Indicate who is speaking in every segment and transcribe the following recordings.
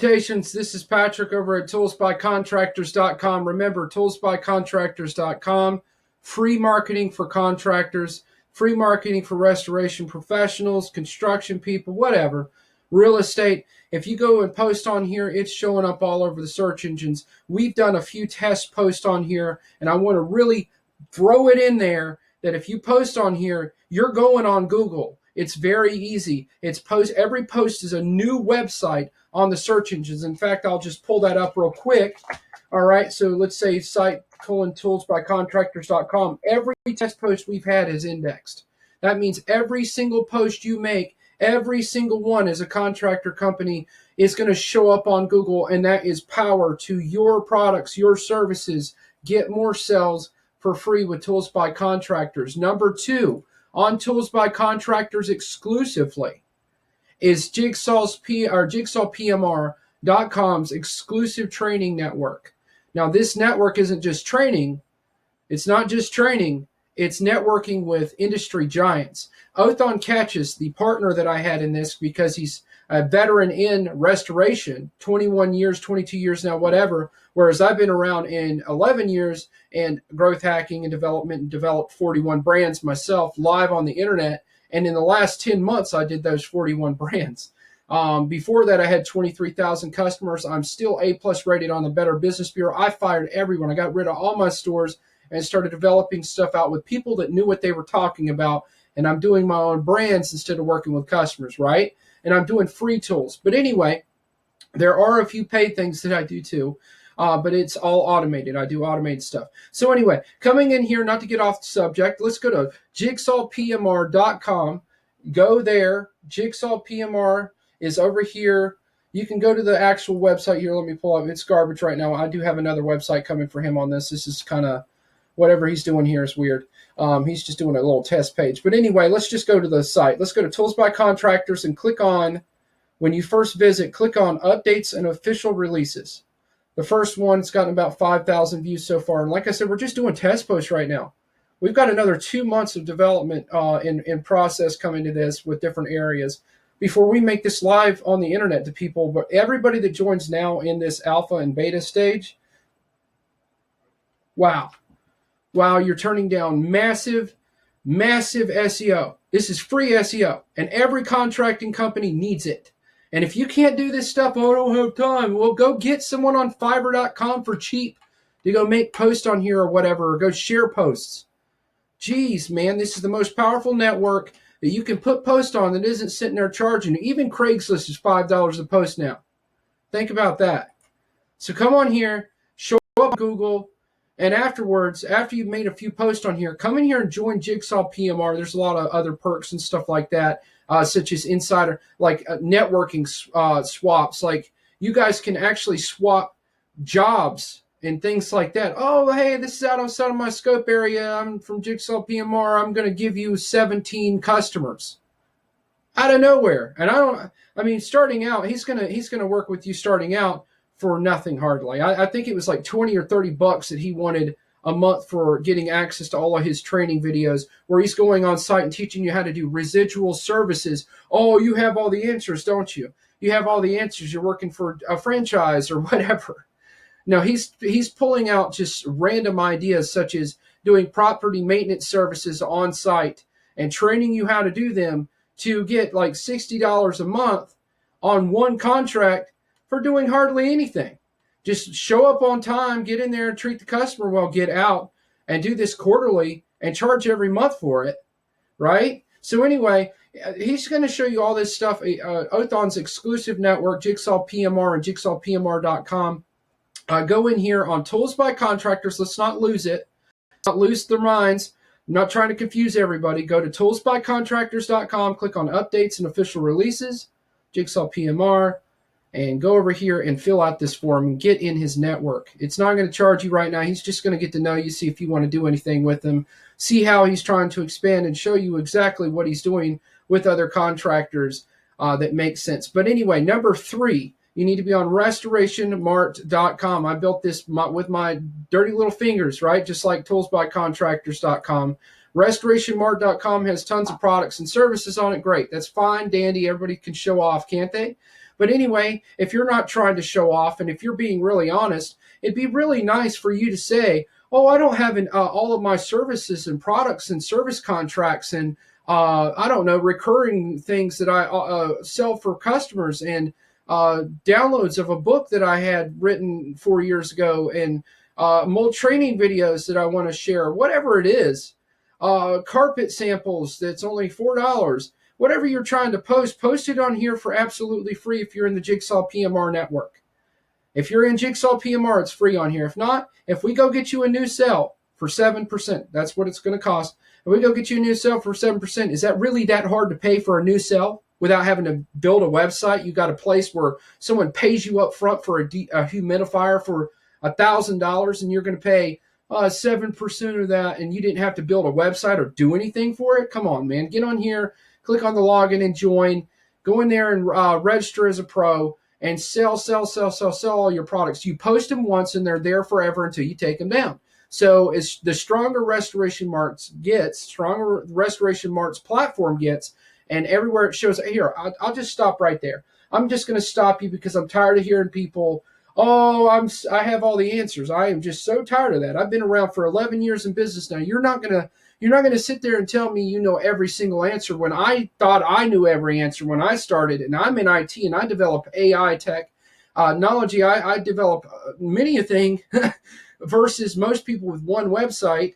Speaker 1: Salutations, this is Patrick over at toolsbycontractors.com. Remember, toolsbycontractors.com, free marketing for contractors, free marketing for restoration professionals, construction people, whatever, real estate. If you go and post on here, it's showing up all over the search engines. We've done a few test posts on here, and I want to really throw it in there that if you post on here, you're going on Google. It's very easy. Every post is a new website on the search engines. In fact, I'll just pull that up real quick. All right, so let's say site toolsbycontractors.com. Every test post we've had is indexed. That means every single post you make, every single one as a contractor company is going to show up on Google, and that is power to your products, your services. Get more sales for free with Tools by Contractors. Number two, on Tools by Contractors exclusively is JigsawPMR.com's exclusive training network. Now, this network isn't just training. It's not just training. It's networking with industry giants. Othon Catches, the partner that I had in this, because he's a veteran in restoration, 21 years, 22 years now, whatever, whereas I've been around in 11 years and growth hacking and development and developed 41 brands myself live on the internet. And in the last 10 months, I did those 41 brands. Before that, I had 23,000 customers. I'm still A+ rated on the Better Business Bureau. I fired everyone. I got rid of all my stores and started developing stuff out with people that knew what they were talking about. And I'm doing my own brands instead of working with customers, right? And I'm doing free tools. But anyway, there are a few paid things that I do too. But it's all automated. I do automated stuff. So anyway, coming in here, not to get off the subject, let's go to jigsawpmr.com. Go there. Jigsaw PMR is over here. You can go to the actual website here. Let me pull up. It's garbage right now. I do have another website coming for him on this. This is kind of whatever he's doing here is weird. He's just doing a little test page. But anyway, let's just go to the site. Let's go to Tools by Contractors and click on, when you first visit, click on Updates and Official Releases. The first one, it's gotten about 5,000 views so far. And like I said, we're just doing test posts right now. We've got another 2 months of development in process coming to this with different areas before we make this live on the internet to people. But everybody that joins now in this alpha and beta stage, wow, you're turning down massive SEO. This is free SEO, and every contracting company needs it. And if you can't do this stuff, oh, I don't have time. Well, go get someone on Fiverr.com for cheap to go make posts on here or whatever, or go share posts. Geez, man, this is the most powerful network that you can put posts on that isn't sitting there charging. Even Craigslist is $5 a post now. Think about that. So come on here, show up Google, and afterwards, after you've made a few posts on here, come in here and join Jigsaw PMR. There's a lot of other perks and stuff like that. Such as insider, like networking swaps. Like you guys can actually swap jobs and things like that. Oh, hey, this is outside of my scope area. I'm from Jigsaw PMR. I'm going to give you 17 customers out of nowhere. And starting out, he's going to work with you starting out for nothing hardly. I think it was like 20 or 30 bucks that he wanted a month for getting access to all of his training videos, where he's going on site and teaching you how to do residual services. Oh, you have all the answers, don't you? You have all the answers. You're working for a franchise or whatever. No, he's pulling out just random ideas, such as doing property maintenance services on site and training you how to do them to get like $60 a month on one contract for doing hardly anything. Just show up on time, get in there and treat the customer well, get out and do this quarterly and charge every month for it, right? So anyway, he's going to show you all this stuff. Othon's exclusive network, Jigsaw PMR and jigsawpmr.com. Go in here on Tools by Contractors. Let's not lose it. Not lose their minds. I'm not trying to confuse everybody. Go to toolsbycontractors.com, click on Updates and Official Releases, Jigsaw PMR, and go over here and fill out this form and get in his network. It's not going to charge you right now. He's just going to get to know you, see if you want to do anything with him, see how he's trying to expand and show you exactly what he's doing with other contractors that makes sense. But anyway, number 3, you need to be on restorationmart.com. I built this with my dirty little fingers, right? Just like toolsbycontractors.com. Restorationmart.com has tons of products and services on it. Great. That's fine, dandy. Everybody can show off, can't they? But anyway, if you're not trying to show off and if you're being really honest, it'd be really nice for you to say, oh, I don't have all of my services and products and service contracts and I don't know, recurring things that I sell for customers and downloads of a book that I had written 4 years ago and mold training videos that I want to share, whatever it is, carpet samples that's only $4. Whatever you're trying to post it on here for absolutely free if you're in the Jigsaw PMR network. If you're in Jigsaw PMR, it's free on here. If not, if we go get you a new cell for 7%, that's what it's going to cost. If we go get you a new cell for 7%, is that really that hard to pay for a new cell without having to build a website? You got a place where someone pays you up front for a humidifier for $1,000 and you're going to pay 7% of that and you didn't have to build a website or do anything for it? Come on, man. Get on here, click on the login and join. Go in there and register as a pro and sell all your products. You post them once and they're there forever until you take them down. So as the stronger Restoration Marts gets, stronger Restoration Marts platform gets, and everywhere it shows, here, I'll just stop right there. I'm just going to stop you because I'm tired of hearing people, oh, I have all the answers. I am just so tired of that. I've been around for 11 years in business now. You're not going to sit there and tell me you know every single answer when I thought I knew every answer when I started. And I'm in IT and I develop AI technology. I develop many a thing versus most people with one website.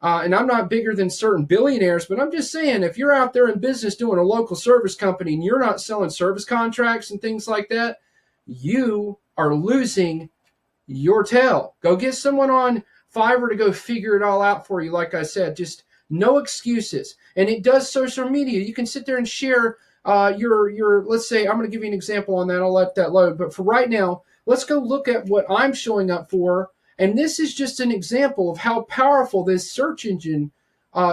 Speaker 1: And I'm not bigger than certain billionaires, but I'm just saying, if you're out there in business doing a local service company and you're not selling service contracts and things like that, you are losing your tail. Go get someone on Fiverr to go figure it all out for you. Like I said, just no excuses. And it does social media. You can sit there and share your, let's say, I'm going to give you an example on that. I'll let that load. But for right now, let's go look at what I'm showing up for. And this is just an example of how powerful this search engine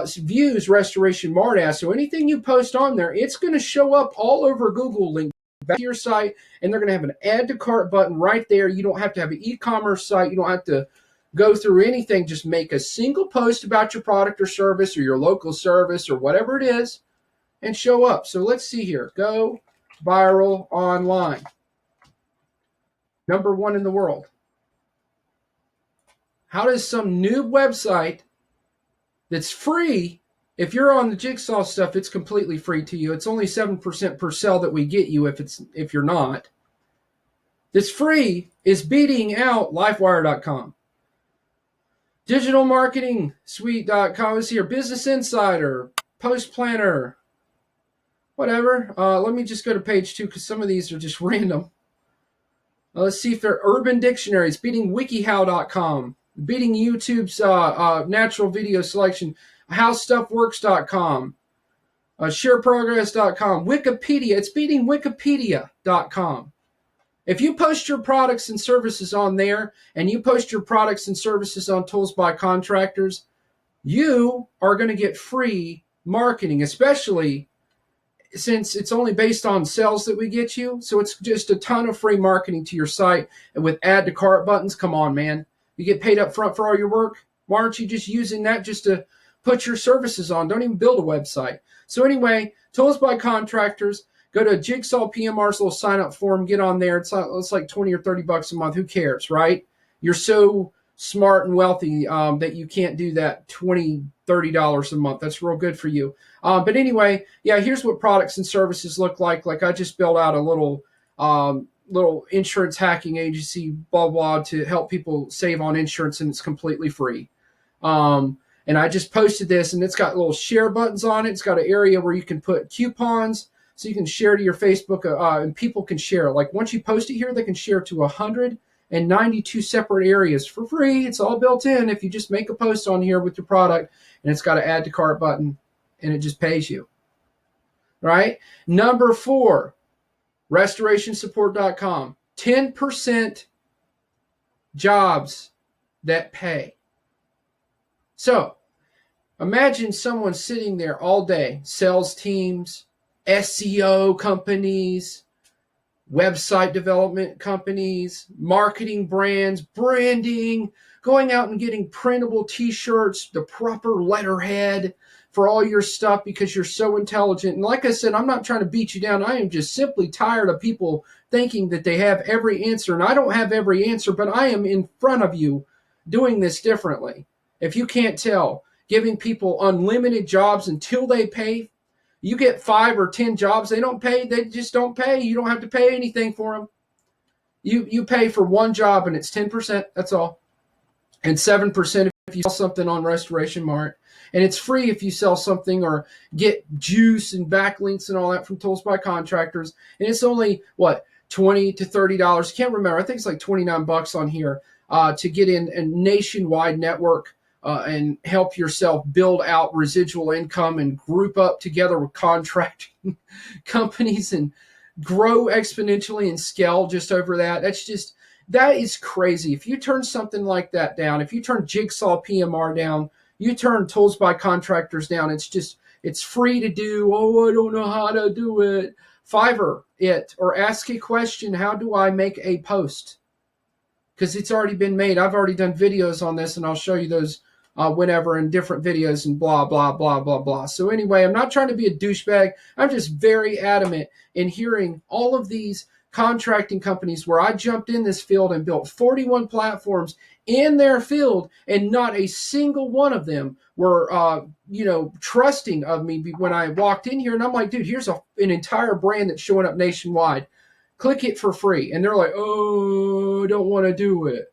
Speaker 1: views Restoration Mart as. So anything you post on there, it's going to show up all over Google, link back to your site, and they're going to have an add to cart button right there. You don't have to have an e-commerce site. You don't have to go through anything. Just make a single post about your product or service or your local service or whatever it is and show up. So let's see here. Go viral online. #1 in the world. How does some new website that's free, if you're on the Jigsaw stuff, it's completely free to you. It's only 7% per sell that we get you if you're not. That's free is beating out Lifewire.com. Digital Marketing Suite.com is here. Business Insider, Post Planner, whatever. Let me just go to page 2 because some of these are just random. Let's see if they're Urban Dictionary. It's beating WikiHow.com. Beating YouTube's natural video selection, howstuffworks.com, shareprogress.com, Wikipedia. It's beating wikipedia.com. If you post your products and services on there and you post your products and services on Tools by Contractors, you are going to get free marketing, especially since it's only based on sales that we get you. So it's just a ton of free marketing to your site. And with add to cart buttons, come on, man. You get paid up front for all your work. Why aren't you just using that just to put your services on? Don't even build a website. So anyway, Tools by Contractors. Go to Jigsaw PMR's little sign up form. Get on there. It's like 20 or 30 bucks a month. Who cares, right? You're so smart and wealthy that you can't do that $20, $30 a month. That's real good for you. But anyway, yeah, here's what products and services look like. Like I just built out a little insurance hacking agency, blah, blah, to help people save on insurance, and it's completely free. And I just posted this, and it's got little share buttons on it. It's got an area where you can put coupons, so you can share to your Facebook, and people can share. Like once you post it here, they can share to 192 separate areas for free. It's all built in if you just make a post on here with your product, and it's got an add to cart button, and it just pays you. Right? #4. restorationsupport.com. 10% jobs that pay. So imagine someone sitting there all day, sales teams, SEO companies, website development companies, marketing brands, branding, going out and getting printable t-shirts, the proper letterhead, for all your stuff because you're so intelligent. And like I said, I'm not trying to beat you down. I am just simply tired of people thinking that they have every answer. And I don't have every answer, but I am in front of you doing this differently. If you can't tell, giving people unlimited jobs until they pay. You get 5 or 10 jobs, they don't pay, they just don't pay. You don't have to pay anything for them. You pay for one job and it's 10%, that's all. And 7% if you sell something on Restoration Mart. And it's free if you sell something or get juice and backlinks and all that from Tools by Contractors. And it's only, what, $20 to $30. Can't remember. I think it's like $29 on here to get in a nationwide network and help yourself build out residual income and group up together with contracting companies and grow exponentially and scale just over that. That is crazy. If you turn something like that down, if you turn Jigsaw PMR down, you turn Tools by Contractors down, it's free to do. Oh, I don't know how to do it. Fiverr it, or ask a question. How do I make a post? Because it's already been made. I've already done videos on this, and I'll show you those whenever in different videos and blah, blah, blah, blah, blah. So anyway, I'm not trying to be a douchebag. I'm just very adamant in hearing all of these contracting companies where I jumped in this field and built 41 platforms in their field, and not a single one of them were, trusting of me when I walked in here. And I'm like, dude, here's an entire brand that's showing up nationwide. Click it for free. And they're like, oh, I don't want to do it.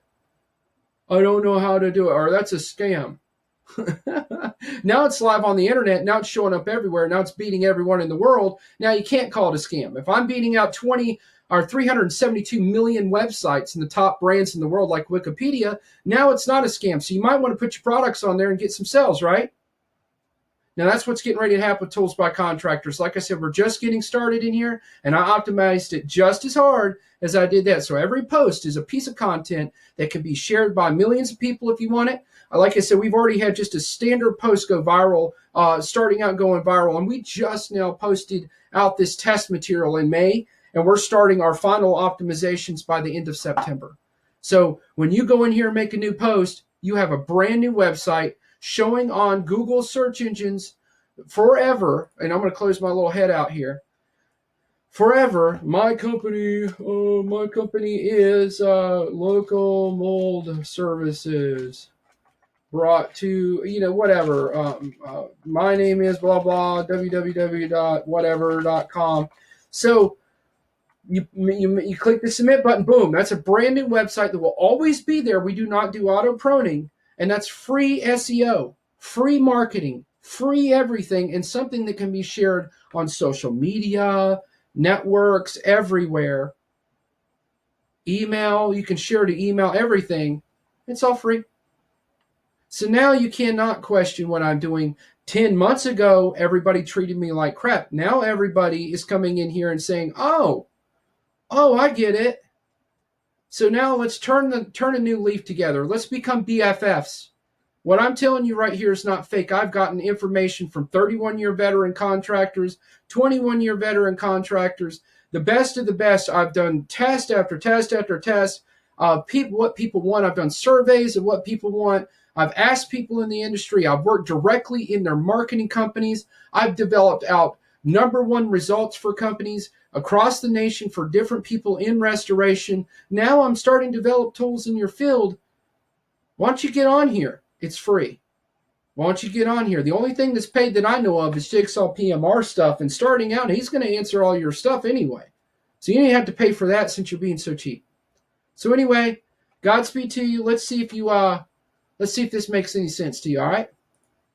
Speaker 1: I don't know how to do it. Or that's a scam. Now it's live on the internet. Now it's showing up everywhere. Now it's beating everyone in the world. Now you can't call it a scam. If I'm beating out 20 or 372 million websites in the top brands in the world like Wikipedia, now it's not a scam. So you might want to put your products on there and get some sales, right? Now, that's what's getting ready to happen with Tools by Contractors. Like I said, we're just getting started in here, and I optimized it just as hard as I did that. So every post is a piece of content that can be shared by millions of people if you want it. Like I said, we've already had just a standard post go viral, starting out going viral, and we just now posted out this test material in May, and we're starting our final optimizations by the end of September. So when you go in here and make a new post, you have a brand new website showing on Google search engines forever. And I'm going to close my little head out here. Forever, my company is Local Mold Services, brought to, whatever. My name is blah, blah, www.whatever.com. So you click the submit button, boom, that's a brand new website that will always be there. We do not do auto proning. And that's free SEO, free marketing, free everything, and something that can be shared on social media, networks, everywhere. Email, you can share to email, everything. It's all free. So now you cannot question what I'm doing. 10 months ago, everybody treated me like crap. Now everybody is coming in here and saying, oh, I get it. So now let's turn a new leaf together. Let's become BFFs. What I'm telling you right here is not fake. I've gotten information from 31-year veteran contractors, 21-year veteran contractors, the best of the best. I've done test after test after test. What people want. I've done surveys of what people want. I've asked people in the industry. I've worked directly in their marketing companies. I've developed out #1 results for companies across the nation for different people in restoration. Now I'm starting to develop tools in your field. Why don't you get on here? It's free. Why don't you get on here? The only thing that's paid that I know of is Jigsaw PMR stuff. And starting out, he's going to answer all your stuff anyway. So you don't have to pay for that since you're being so cheap. So anyway, Godspeed to you. Let's see if this makes any sense to you, all right?